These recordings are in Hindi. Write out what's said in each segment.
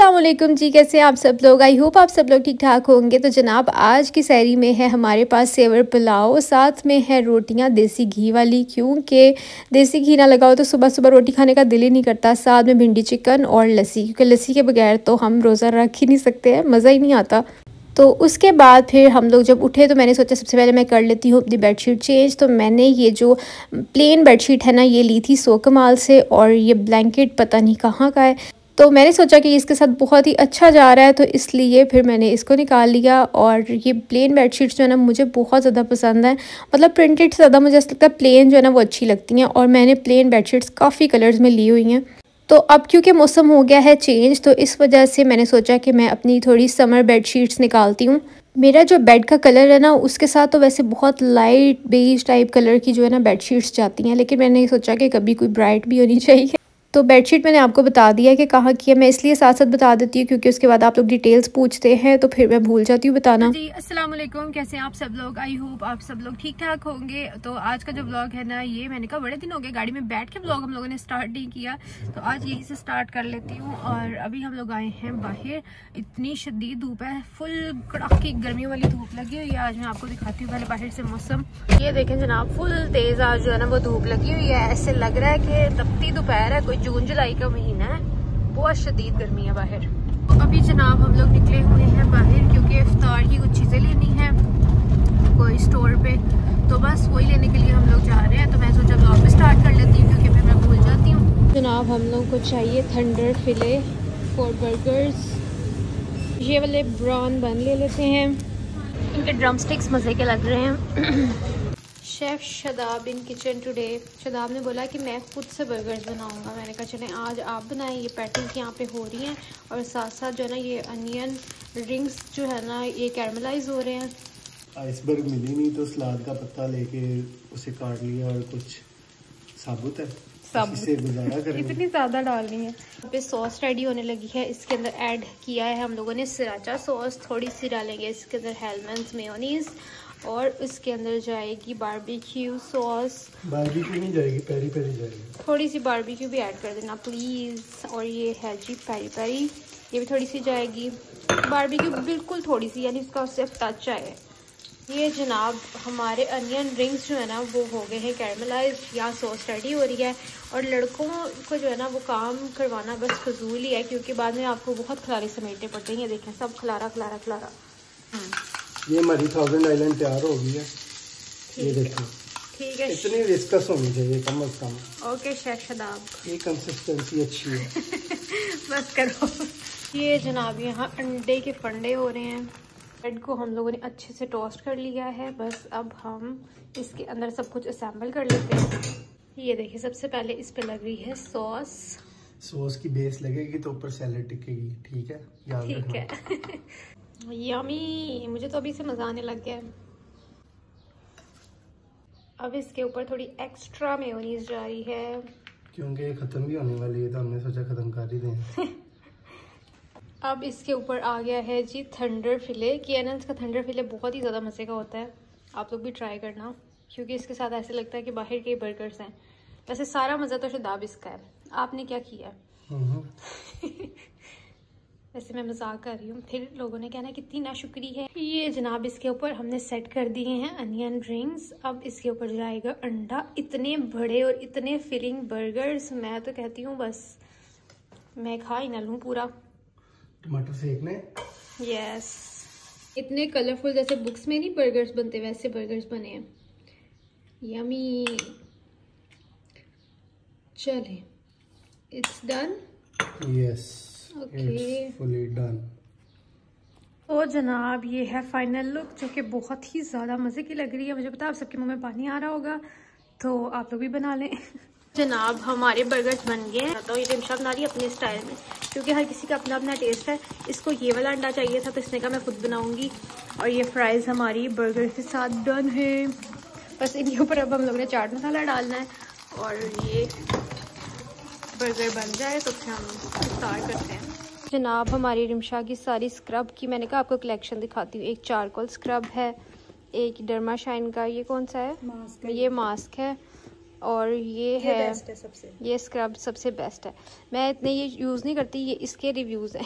अस्सलामुअलैकुम जी, कैसे हैं आप सब लोग। आई होप आप सब लोग ठीक ठाक होंगे। तो जनाब आज की सहरी में है हमारे पास सेवर पुलाव, साथ में है रोटियां देसी घी वाली, क्योंकि देसी घी ना लगाओ तो सुबह सुबह रोटी खाने का दिल ही नहीं करता। साथ में भिंडी चिकन और लस्सी, क्योंकि लस्सी के बगैर तो हम रोज़ा रख ही नहीं सकते हैं, मज़ा ही नहीं आता। तो उसके बाद फिर हम लोग जब उठे तो मैंने सोचा सबसे पहले मैं कर लेती हूँ अपनी बेडशीट चेंज। तो मैंने ये जो प्लेन बेडशीट है ना, ये ली थी सो कमाल से, और ये ब्लैंकेट पता नहीं कहाँ का है। तो मैंने सोचा कि इसके साथ बहुत ही अच्छा जा रहा है, तो इसलिए फिर मैंने इसको निकाल लिया। और ये प्लेन बेडशीट्स जो है ना मुझे बहुत ज़्यादा पसंद है, मतलब प्रिंटेड से ज़्यादा मुझे ऐसा लगता है प्लेन जो है ना वो अच्छी लगती हैं। और मैंने प्लेन बेडशीट्स काफ़ी कलर्स में ली हुई हैं। तो अब क्योंकि मौसम हो गया है चेंज, तो इस वजह से मैंने सोचा कि मैं अपनी थोड़ी समर बेडशीट्स निकालती हूँ। मेरा जो बेड का कलर है ना उसके साथ तो वैसे बहुत लाइट बेज टाइप कलर की जो है ना बेडशीट्स जाती हैं, लेकिन मैंने सोचा कि कभी कोई ब्राइट भी होनी चाहिए। तो बेडशीट मैंने आपको बता दिया कि कहाँ की है। मैं इसलिए साथ साथ बता देती हूँ क्योंकि उसके बाद आप लोग डिटेल्स पूछते हैं तो फिर मैं भूल जाती हूँ बताना। जी अस्सलाम वालेकुम, कैसे हैं आप सब लोग। आई होप आप सब लोग ठीक ठाक होंगे। तो आज का जो व्लॉग है ना, ये मैंने कहा बड़े दिन हो गए गाड़ी में बैठ के व्लॉग हम लोगों ने स्टार्ट नहीं किया, तो आज यहीं से स्टार्ट कर लेती हूँ। और अभी हम लोग आए हैं बाहर, इतनी शदीद धूप है, फुल कड़ाके गर्मी वाली धूप लगी हुई है। आज मैं आपको दिखाती हूँ पहले बाहर से मौसम। ये देखें जनाब, फुल तेज आज जो है ना वो धूप लगी हुई है। ऐसे लग रहा है कि तपती दोपहर है, कोई जून जुलाई का महीना है, बहुत शदीद गर्मी है बाहर। तो अभी जनाब हम लोग निकले हुए हैं बाहर क्योंकि इफ्तार की कुछ चीज़ें लेनी है कोई स्टोर पे, तो बस वही लेने के लिए हम लोग जा रहे हैं। तो मैं सोचा ब्लॉग में स्टार्ट कर लेती हूँ क्योंकि फिर मैं भूल जाती हूँ। जनाब हम लोग को चाहिए थंडर फिले 4 बर्गर्स, ये वाले ब्राउन बन ले लेते हैं। इनके ड्रम स्टिक्स मज़े के लग रहे हैं। Chef Shadab in kitchen today. Shadab ने बोला कि मैं खुद से बर्गर्स बनाऊंगा। मैंने कहा चलें आज आप बनाएं। ये पैटीज यहाँ पे हो रही हैं और साथ साथ जो है ना ये अनियन रिंग्स जो है ना ये कैरमलाइज हो रहे हैं। आइसबर्ग मिली नहीं तो सलाद का पत्ता लेके उसे काट लिया और कुछ साबुत है इसे गुजारा करेंगे। इतनी ज़्यादा डालनी है। यहाँ पे सॉस रेडी होने लगी है। इसके अंदर ऐड किया है हम लोगों ने सिराचा सॉस, थोड़ी सी डालेंगे इसके अंदर हेलमेंस मेयोनीज, और इसके अंदर जाएगी बारबेक्यू सॉस। बारबेक्यू नहीं जाएगी, पेरी पेरी जाएगी। थोड़ी सी बारबेक्यू भी ऐड कर देना प्लीज़। और ये है जी पेरी पेरी, ये भी थोड़ी सी जाएगी। बारबेक्यू बिल्कुल थोड़ी सी, यानी उसका सिर्फ टच आए। ये जनाब हमारे अनियन रिंग्स जो है ना वो हो गए हैं कैरमलाइज, या सॉस रेडी हो रही है। और लड़कों को जो है ना वो काम करवाना बस फजूल ही है, क्योंकि बाद में आपको बहुत खलारे समेटने पड़ते हैं। ये देखें सब खलारा खलारा खलारा। ये हमारी 1000 आइलैंड तैयार हो गई है। ये देखो ठीक है, इतनी विस्कस होनी चाहिए कम अज कम। ओके शेफ शदाब, ये कंसिस्टेंसी अच्छी है। बस करो। ये जनाब यहाँ अंडे के फंडे हो रहे हैं। ब्रेड को हम लोगों ने अच्छे से टोस्ट कर लिया है, बस अब हम इसके अंदर सब कुछ असेंबल कर लेते हैं। ये देखिए सबसे पहले इस पे लग रही है सॉस। सॉस की बेस लगेगी तो ऊपर सैलेड टिकेगी, ठीक है, याद ठीक है। यमी, मुझे तो अभी से मजा आने लग गया है। अब इसके ऊपर थोड़ी एक्स्ट्रा मेयोनीज जा रही है क्योंकि ये खत्म भी होने वाली है, तो हमने सोचा खत्म कर ही दें। अब इसके ऊपर आ गया है जी थंडर फिले। केएनएन's का थंडर फिले बहुत ही ज़्यादा मज़े का होता है, आप लोग भी ट्राई करना, क्योंकि इसके साथ ऐसे लगता है कि बाहर के बर्गर्स हैं। वैसे सारा मज़ा तो शदाब इसका है। आपने क्या किया है? वैसे मैं मजाक कर रही हूँ, फिर लोगों ने कहना कितनी नाशुक्री है। ये जनाब इसके ऊपर हमने सेट कर दिए हैं अनियन रिंग्स। अब इसके ऊपर जाएगा अंडा। इतने बड़े और इतने फिलिंग बर्गर्स, मैं तो कहती हूँ बस मैं खा ही ना लूँ पूरा। टमाटर सेकने। यस, इतने कलरफुल, जैसे बुक्स में नहीं बर्गर्स बनते वैसे बर्गर्स बने हैं। यमी। चले, it's done. Yes, okay, it's fully done. तो जनाब ये है फाइनल लुक, जो कि बहुत ही ज़्यादा मज़े की लग रही है। मुझे पता है आप सबके मुंह में पानी आ रहा होगा, तो आप लोग भी बना लें। जनाब हमारे बर्गर्स बन गए हैं। तो ये रिमशा बना रही है अपने स्टाइल में, क्योंकि हर किसी का अपना अपना टेस्ट है। इसको ये वाला अंडा चाहिए था तो इसने कहा मैं खुद बनाऊंगी। और ये फ्राइज़ हमारी बर्गर के साथ डन है। बस इनके ऊपर अब हम लोग ने चाट मसाला डालना है, और ये बर्गर बन जाए तो फिर हम स्टार्ट करते हैं। जनाब हमारी रिमशा की सारी स्क्रब की मैंने कहा आपको कलेक्शन दिखाती हूँ। एक चारकोल स्क्रब है, एक डर्मा शाइन का, ये कौन सा है? मास्क है। ये मास्क है, और ये है बेस्ट है सबसे, ये स्क्रब सबसे बेस्ट है। मैं इतने ये यूज़ नहीं करती, ये इसके रिव्यूज़ हैं।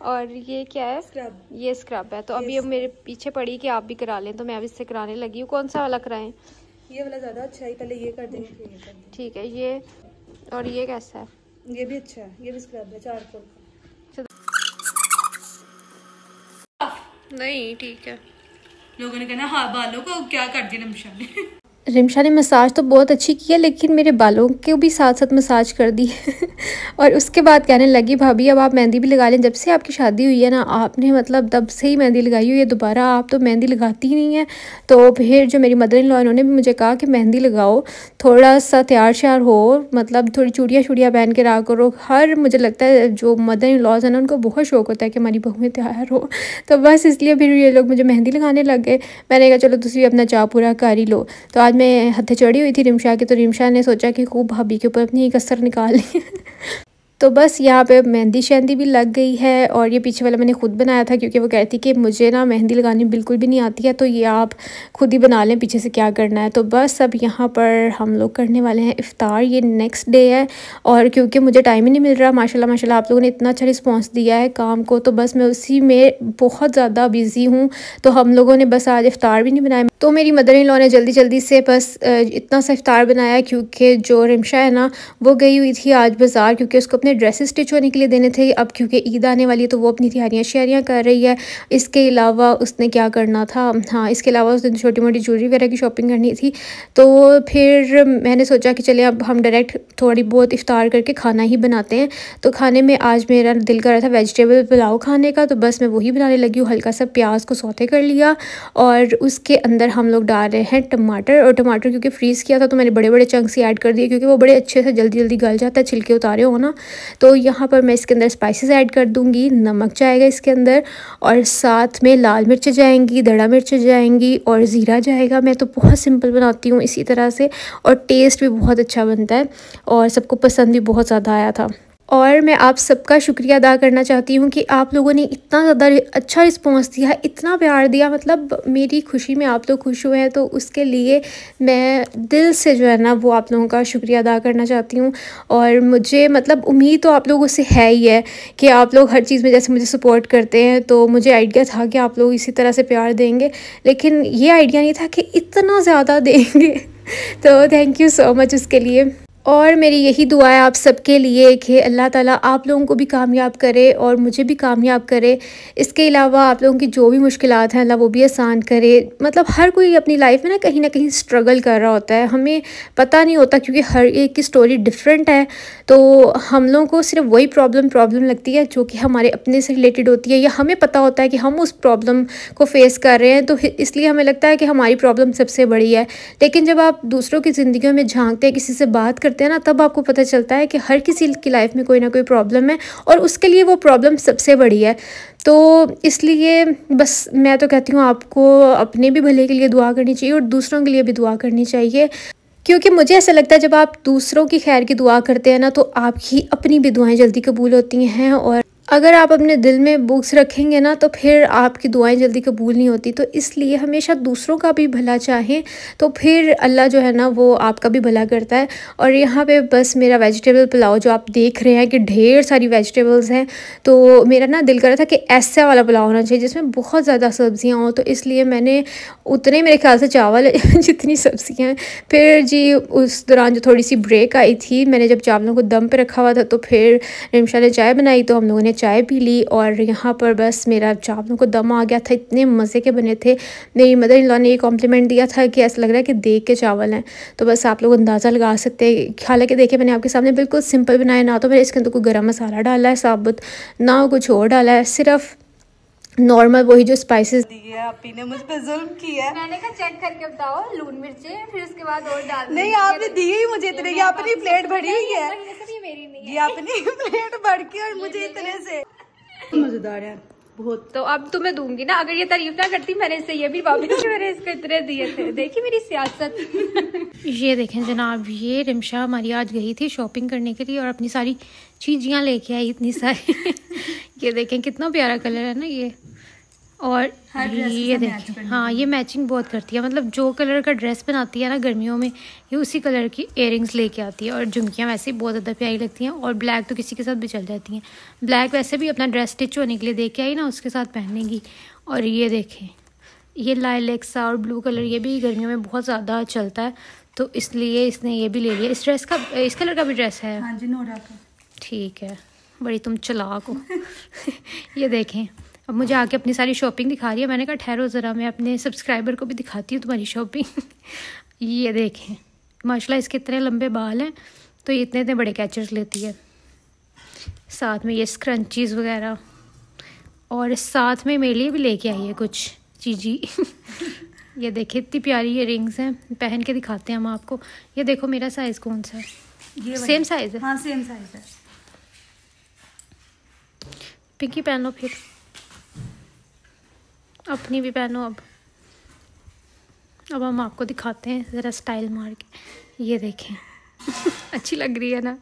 और ये क्या है? स्क्रब। ये स्क्रब है। तो अभी अब मेरे पीछे पड़ी कि आप भी करा लें, तो मैं अब इससे कराने लगी हूँ। कौन सा वाला कराएं? ये वाला ज़्यादा अच्छा है, पहले ये कर देंगे फिर ये कर देंगे। ठीक है। ये और ये कैसा है? ये भी अच्छा है, ये भी स्क्रब है चारकोल का। नहीं ठीक है। लोगों ने कहना हाँ बालों को क्या कर दिया रिमशा ने। रिमशा ने मसाज तो बहुत अच्छी की है, लेकिन मेरे बालों को भी साथ साथ मसाज कर दी। और उसके बाद कहने लगी भाभी अब आप मेहंदी भी लगा लें, जब से आपकी शादी हुई है ना आपने मतलब तब से ही मेहंदी लगाई हुई है, दोबारा आप तो मेहंदी लगाती ही नहीं है। तो फिर जो मेरी मदर इन लॉ इन्होंने भी मुझे कहा कि मेहंदी लगाओ, थोड़ा सा तैयार श्यार हो, मतलब थोड़ी चूड़ियाँ पहन के रहा करो। हर मुझे लगता है जो मदर इन लॉज है ना उनको बहुत शौक होता है कि हमारी बहुएं तैयार हो। तो बस इसलिए फिर ये लोग मुझे मेहंदी लगाने लग गए। मैंने कहा चलो तुम भी अपना चाव पूरा कर ही लो। तो आज मैं हथे चढ़ी हुई थी रिमशा की, तो रिमशा ने सोचा कि खूब भाभी के ऊपर अपनी कसर निकाल ली। तो बस यहाँ पे मेहंदी शहंदी भी लग गई है। और ये पीछे वाला मैंने खुद बनाया था, क्योंकि वो कहती कि मुझे ना मेहंदी लगानी बिल्कुल भी नहीं आती है, तो ये आप खुद ही बना लें पीछे से क्या करना है। तो बस अब यहाँ पर हम लोग करने वाले हैं इफ़्तार। ये नेक्स्ट डे है और क्योंकि मुझे टाइम ही नहीं मिल रहा, माशाल्लाह आप लोगों ने इतना अच्छा रिस्पॉन्स दिया है काम को, तो बस मैं उसी में बहुत ज़्यादा बिज़ी हूँ। तो हम लोगों ने बस आज इफ़्तार भी नहीं बनाया। तो मेरी मदर इन लॉ ने जल्दी से बस इतना सा इफ़्तार बनाया, क्योंकि जो रिमशा है ना वो गई हुई थी आज बाज़ार, क्योंकि उसको अपने ड्रेसेस स्टिच होने के लिए देने थे। अब क्योंकि ईद आने वाली है तो वो अपनी तैयारियाँ कर रही है। इसके अलावा उसने क्या करना था, हाँ इसके अलावा उसने छोटी मोटी ज्वेलरी वगैरह की शॉपिंग करनी थी। तो फिर मैंने सोचा कि चले अब हम डायरेक्ट थोड़ी बहुत इफ़्तार करके खाना ही बनाते हैं। तो खाने में आज मेरा दिल कर रहा था वेजिटेबल पुलाव खाने का, तो बस मैं वही बनाने लगी हूँ। हल्का सा प्याज को सौते कर लिया और उसके अंदर हम लोग डाल रहे हैं टमाटर। और टमाटर क्योंकि फ्रीज़ किया था तो मैंने बड़े बड़े चंक्स ही ऐड कर दिए, क्योंकि वो बड़े अच्छे से जल्दी गल जाता है, छिलके उतारे हो ना। तो यहाँ पर मैं इसके अंदर स्पाइसेस ऐड कर दूँगी, नमक जाएगा इसके अंदर और साथ में लाल मिर्च जाएंगी, दड़ा मिर्च जाएंगी और ज़ीरा जाएगा। मैं तो बहुत सिंपल बनाती हूँ इसी तरह से, और टेस्ट भी बहुत अच्छा बनता है और सबको पसंद भी बहुत ज़्यादा आया था। और मैं आप सबका शुक्रिया अदा करना चाहती हूँ कि आप लोगों ने इतना ज़्यादा अच्छा रिस्पांस दिया, इतना प्यार दिया, मतलब मेरी खुशी में आप लोग खुश हुए हैं, तो उसके लिए मैं दिल से जो है ना वो आप लोगों का शुक्रिया अदा करना चाहती हूँ। और मुझे मतलब उम्मीद तो आप लोगों से है ही है कि आप लोग हर चीज़ में जैसे मुझे सपोर्ट करते हैं, तो मुझे आइडिया था कि आप लोग इसी तरह से प्यार देंगे, लेकिन ये आइडिया नहीं था कि इतना ज़्यादा देंगे। तो थैंक यू सो मच उसके लिए। और मेरी यही दुआ है आप सबके लिए कि अल्लाह ताला आप लोगों को भी कामयाब करे और मुझे भी कामयाब करे। इसके अलावा आप लोगों की जो भी मुश्किलात हैं अल्लाह वो भी आसान करे। मतलब हर कोई अपनी लाइफ में ना कहीं स्ट्रगल कर रहा होता है, हमें पता नहीं होता क्योंकि हर एक की स्टोरी डिफरेंट है। तो हम लोगों को सिर्फ वही प्रॉब्लम लगती है जो कि हमारे अपने से रिलेटेड होती है, या हमें पता होता है कि हम उस प्रॉब्लम को फेस कर रहे हैं, तो इसलिए हमें लगता है कि हमारी प्रॉब्लम सबसे बड़ी है। लेकिन जब आप दूसरों की ज़िंदगियों में झांकते हैं, किसी से बात करते हैं ना, तब आपको पता चलता है कि हर किसी की लाइफ में कोई ना कोई प्रॉब्लम है और उसके लिए वो प्रॉब्लम सबसे बड़ी है। तो इसलिए बस मैं तो कहती हूँ आपको अपने भी भले के लिए दुआ करनी चाहिए और दूसरों के लिए भी दुआ करनी चाहिए, क्योंकि मुझे ऐसा लगता है जब आप दूसरों की खैर की दुआ करते हैं ना तो आपकी अपनी भी दुआएं जल्दी कबूल होती हैं। और अगर आप अपने दिल में बुग्स रखेंगे ना तो फिर आपकी दुआएं जल्दी कबूल नहीं होती। तो इसलिए हमेशा दूसरों का भी भला चाहें, तो फिर अल्लाह जो है ना वो आपका भी भला करता है। और यहाँ पे बस मेरा वेजिटेबल पुलाव जो आप देख रहे हैं कि ढेर सारी वेजिटेबल्स हैं, तो मेरा ना दिल कर रहा था कि ऐसा वाला पुलाव होना चाहिए जिसमें बहुत ज़्यादा सब्जियाँ हों, तो इसलिए मैंने उतने मेरे ख्याल से चावल जितनी सब्जियाँ हैं। फिर जी उस दौरान जो थोड़ी सी ब्रेक आई थी, मैंने जब चावलों को दम पे रखा हुआ था तो फिर रिमशा ने चाय बनाई, तो हम लोगों ने चाय पी ली। और यहाँ पर बस मेरा चावलों को दम आ गया था, इतने मज़े के बने थे। मेरी मदर इन लॉ ने ये कॉम्प्लीमेंट दिया था कि ऐसा लग रहा है कि देख के चावल हैं। तो बस आप लोग अंदाज़ा लगा सकते हैं। हालांकि देखिए मैंने आपके सामने बिल्कुल सिंपल बनाया, ना तो मैंने इसके अंदर कोई गरम मसाला डाला है साबुत, ना कुछ और डाला है, सिर्फ नॉर्मल वही जो स्पाइसेस दिए आपी ने मुझ पे जुल्म किया है। मैंने कहा चेक करके बताओ लून मिर्चे, फिर उसके बाद और डाल। नहीं आपने दिए ही मुझे इतने, ये अपनी प्लेट भरी हुई है, ये मेरी नहीं ये अपनी प्लेट भर के और मुझे इतने से मजेदार है बहुत। तो अब तुम्हें दूंगी ना, अगर ये तारीफ ना करती मैंने इससे ये भी वापस मैंने इसको इतने दिए थे। देखी मेरी सियासत। ये देखें जनाब, ये रिमशा हमारी आज गई थी शॉपिंग करने के लिए और अपनी सारी चीजियाँ लेके आई इतनी सारी। ये देखें कितना प्यारा कलर है ना ये, और ये देखिए, हाँ ये मैचिंग बहुत करती है, मतलब जो कलर का ड्रेस बनाती है ना गर्मियों में, ये उसी कलर की इयरिंग्स लेके आती है। और झुमकियाँ वैसे ही बहुत ज़्यादा प्यारी लगती हैं, और ब्लैक तो किसी के साथ भी चल जाती हैं। ब्लैक वैसे भी अपना ड्रेस स्टिच होने के लिए दे के आई ना, उसके साथ पहनेगी। और ये देखें, ये लाइलेक सा और ब्लू कलर, ये भी गर्मियों में बहुत ज़्यादा चलता है, तो इसलिए इसने ये भी ले लिया। इस ड्रेस का, इस कलर का भी ड्रेस है? हाँ जी, नोरा का। ठीक है, बड़ी तुम चालाक हो। ये देखें, अब मुझे आके अपनी सारी शॉपिंग दिखा रही है। मैंने कहा ठहरो ज़रा, मैं अपने सब्सक्राइबर को भी दिखाती हूँ तुम्हारी शॉपिंग। ये देखें, माशाल्लाह इसके इतने लंबे बाल हैं, तो ये इतने इतने बड़े कैचर्स लेती है। साथ में ये स्क्रंचीज़ वगैरह, और साथ में मेरे लिए भी लेके आई है कुछ चीज़ी। ये देखिए इतनी प्यारी ये रिंग्स हैं, पहन के दिखाते हैं हम आपको। ये देखो मेरा साइज़ कौन सा है? ये सेम साइज़ है? हाँ सेम साइज़ है। पिंकी पहनो, फिर अपनी भी पहनो। अब हम आपको दिखाते हैं ज़रा स्टाइल मार के। ये देखें। अच्छी लग रही है ना?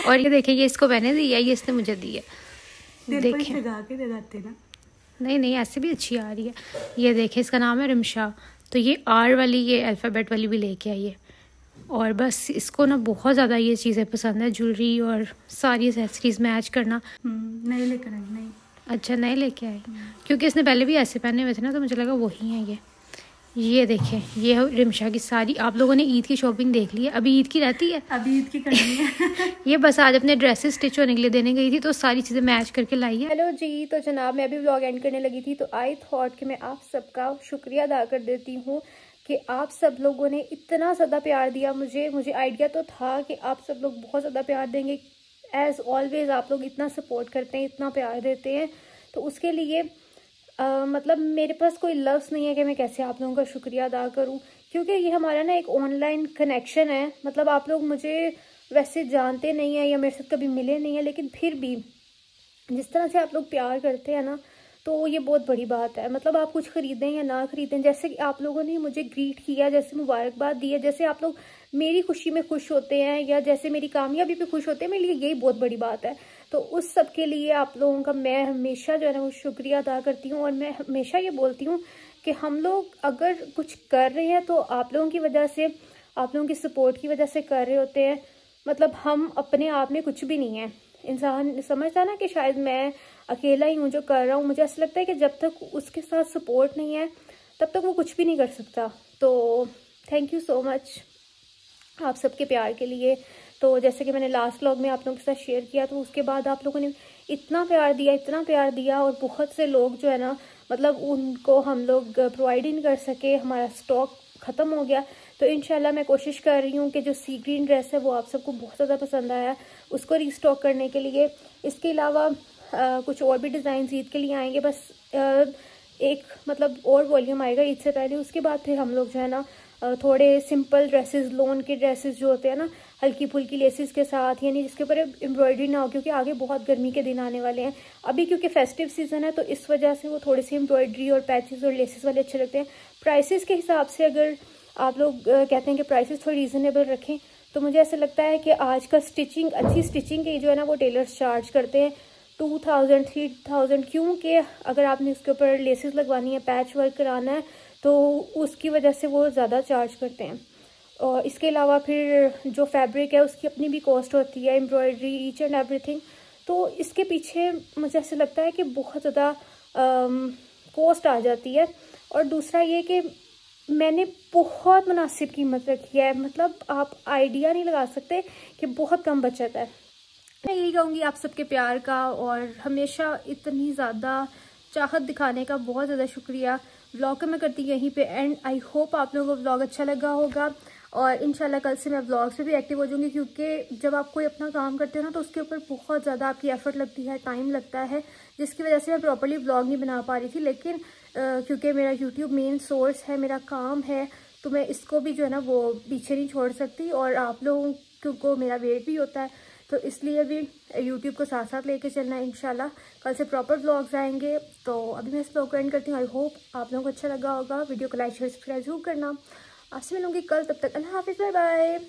और ये देखें, ये इसको मैंने दी है, ये इसने मुझे दी है। देखें, लगा के दे देते ना। नहीं नहीं, ऐसे भी अच्छी आ रही है। ये देखें, इसका नाम है रिमशा। तो ये आर वाली, ये अल्फ़ाबेट वाली भी लेके आई है। और बस इसको ना बहुत ज़्यादा ये चीज़ें पसंद है, ज्वेलरी और सारी एक्सेसरीज मैच करना। नहीं लेकर आई, नहीं। अच्छा, नए लेके आए? क्योंकि इसने पहले भी ऐसे पहने हुए थे ना, तो मुझे लगा वही है ये देखें, ये है रिमशा की सारी। आप लोगों ने ईद की शॉपिंग देख ली है? अभी ईद की रहती है? अभी ईद की करनी है। ये बस आज अपने ड्रेसेस स्टिच होने के लिए देने गई थी, तो सारी चीज़ें मैच करके लाई है। हेलो जी, तो जनाब मैं अभी व्लॉग एंड करने लगी थी, तो आई थॉट कि मैं आप सबका शुक्रिया अदा कर देती हूँ कि आप सब लोगों ने इतना ज़्यादा प्यार दिया मुझे आइडिया तो था कि आप सब लोग बहुत ज़्यादा प्यार देंगे। एज़ ऑलवेज आप लोग इतना सपोर्ट करते हैं, इतना प्यार देते हैं, तो उसके लिए मतलब मेरे पास कोई लफ्ज़ नहीं है कि मैं कैसे आप लोगों का शुक्रिया अदा करूं, क्योंकि ये हमारा ना एक ऑनलाइन कनेक्शन है। मतलब आप लोग मुझे वैसे जानते नहीं हैं या मेरे साथ कभी मिले नहीं हैं, लेकिन फिर भी जिस तरह से आप लोग प्यार करते हैं ना, तो ये बहुत बड़ी बात है। मतलब आप कुछ ख़रीदें या ना ख़रीदें, जैसे कि आप लोगों ने मुझे ग्रीट किया, जैसे मुबारकबाद दी है, जैसे आप लोग मेरी खुशी में खुश होते हैं या जैसे मेरी कामयाबी पे खुश होते हैं, मेरे लिए यही बहुत बड़ी बात है। तो उस सब के लिए आप लोगों का मैं हमेशा जो है ना वो शुक्रिया अदा करती हूँ। और मैं हमेशा ये बोलती हूँ कि हम लोग अगर कुछ कर रहे हैं तो आप लोगों की वजह से, आप लोगों की सपोर्ट की वजह से कर रहे होते हैं। मतलब हम अपने आप में कुछ भी नहीं है। इंसान समझता ना कि शायद मैं अकेला ही हूँ जो कर रहा हूँ। मुझे ऐसा लगता है कि जब तक उसके साथ सपोर्ट नहीं है तब तक वो कुछ भी नहीं कर सकता। तो थैंक यू सो मच आप सबके प्यार के लिए। तो जैसे कि मैंने लास्ट व्लॉग में आप लोगों के साथ शेयर किया, तो उसके बाद आप लोगों ने इतना प्यार दिया और बहुत से लोग जो है ना, मतलब उनको हम लोग प्रोवाइड ही नहीं कर सके, हमारा स्टॉक ख़त्म हो गया। तो इंशाल्लाह मैं कोशिश कर रही हूँ कि जो सी ग्रीन ड्रेस है वो आप सबको बहुत ज़्यादा पसंद आया, उसको रीस्टॉक करने के लिए। इसके अलावा कुछ और भी डिज़ाइन ईद के लिए आएंगे। बस एक मतलब और वॉल्यूम आएगा ईद से पहले। उसके बाद फिर हम लोग जो है ना थोड़े सिंपल ड्रेसेस, लोन के ड्रेसेस जो होते हैं ना, हल्की फुल्की लेसेस के साथ, यानी जिसके ऊपर एम्ब्रॉयडरी ना हो, क्योंकि आगे बहुत गर्मी के दिन आने वाले हैं। अभी क्योंकि फेस्टिव सीज़न है तो इस वजह से वो थोड़ी सी एम्ब्रॉयडरी और पैचेस और लेसेस वाले अच्छे लगते हैं। प्राइसेस के हिसाब से अगर आप लोग कहते हैं कि प्राइसेस थोड़ी रीज़नेबल रखें, तो मुझे ऐसा लगता है कि आज का स्टिचिंग, अच्छी स्टिचिंग के जो है ना वो टेलर्स चार्ज करते हैं 2000 3000, क्योंकि अगर आपने उसके ऊपर लेसेस लगवानी है, पैच वर्क कराना है, तो उसकी वजह से वो ज़्यादा चार्ज करते हैं। और इसके अलावा फिर जो फैब्रिक है उसकी अपनी भी कॉस्ट होती है, एम्ब्रॉयडरी, ईच एंड एवरीथिंग। तो इसके पीछे मुझे ऐसा लगता है कि बहुत ज़्यादा कॉस्ट आ जाती है। और दूसरा ये कि मैंने बहुत मुनासिब कीमत रखी है, मतलब आप आइडिया नहीं लगा सकते कि बहुत कम बचत है। मैं यही कहूँगी आप सबके प्यार का और हमेशा इतनी ज़्यादा चाहत दिखाने का बहुत ज़्यादा शुक्रिया। व्लॉग का मैं करती यहीं पे एंड। आई होप आप लोगों को व्लॉग अच्छा लगा होगा, और इंशाल्लाह कल से मैं व्लॉग्स पे भी एक्टिव हो जाऊँगी, क्योंकि जब आप कोई अपना काम करते हो ना तो उसके ऊपर बहुत ज़्यादा आपकी एफर्ट लगती है, टाइम लगता है, जिसकी वजह से मैं प्रॉपर्ली व्लॉग नहीं बना पा रही थी। लेकिन क्योंकि मेरा यूट्यूब मेन सोर्स है, मेरा काम है, तो मैं इसको भी जो है ना वो पीछे नहीं छोड़ सकती, और आप लोगों को मेरा वेट भी होता है, तो इसलिए भी यूट्यूब को साथ साथ लेके चलना है। इंशाल्लाह कल से प्रॉपर व्लॉग्स आएंगे। तो अभी मैं इस व्लॉग को एंड करती हूँ। आई होप आप लोगों को अच्छा लगा होगा। वीडियो को लाइक शेयर सब्सक्राइब जरूर करना। आपसे मिलूंगी कल, तब तक अल्लाह हाफिज़, बाय बाय।